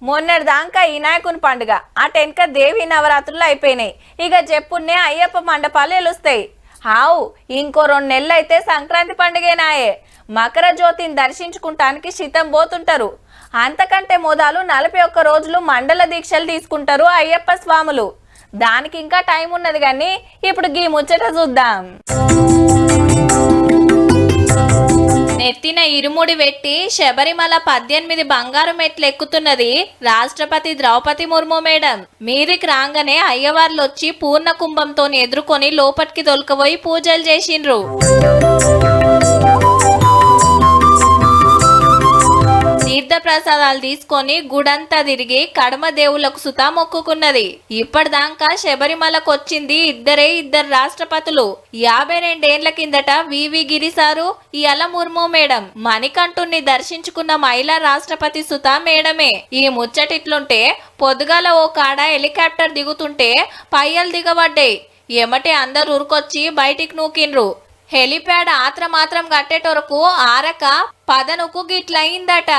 మొన్నటి దాకా వినాయకుని పండుగ అటెనక దేవి నవరాత్రులు అయిపోయినాయి. ఇక చెప్పున్నే అయ్యప్ప మండపాలు వెలుస్తాయి. హావు ఇంకో 2 నెలలు అయితే సంక్రాంతి పండుగేనాయే. మకర జ్యోతిని దర్శించుకుంటానికి శితం పోతుంటారు. అంతకంటే మొదలు 41 రోజులు మండల దీక్షలు తీసుకుంటారు అయ్యప్ప స్వాములు. దానికి ఇంకా టైం ఉన్నది కానీ ఇప్పుడు గీ ముచ్చట చూద్దాం. నెత్తిన ఇరుముడి పెట్టి శబరిమల 18 బంగారు మెట్లు ఎక్కుతున్నది రాష్ట్రపతి ద్రౌపది ముర్ము మేడం. మీదికి రాగానే అయ్యవార్లు వచ్చి పూర్ణ కుంభంతో ఎదుర్కొని లోపటికి తొలకపోయి పూజలు చేసిండ్రు. తీర్థ ప్రసాదాలు తీసుకొని గుడంతా తిరిగి కడమ దేవులకు సుతా మొక్కుకున్నది. ఇప్పటిదాకా శబరిమలకు వచ్చింది ఇద్దరు రాష్ట్రపతులు. 52 ఏళ్ల కిందట వివి గిరి సారు, ఇయాల ముర్ము మేడం. మణికంఠుణ్ణి దర్శించుకున్న మహిళా రాష్ట్రపతి సుతా మేడమే. ఈ ముచ్చటిట్లుంటే పొద్దుగాల ఓ కాడ హెలికాప్టర్ దిగుతుంటే పయ్యలు దిగబడ్డాయి. ఎమటే అందరు ఉరుకొచ్చి బయటికి నూకిండ్రు. హెలిప్యాడ్ మాత్రం కట్టేటొరకు ఆరక పదనుకు గిట్లయిందట.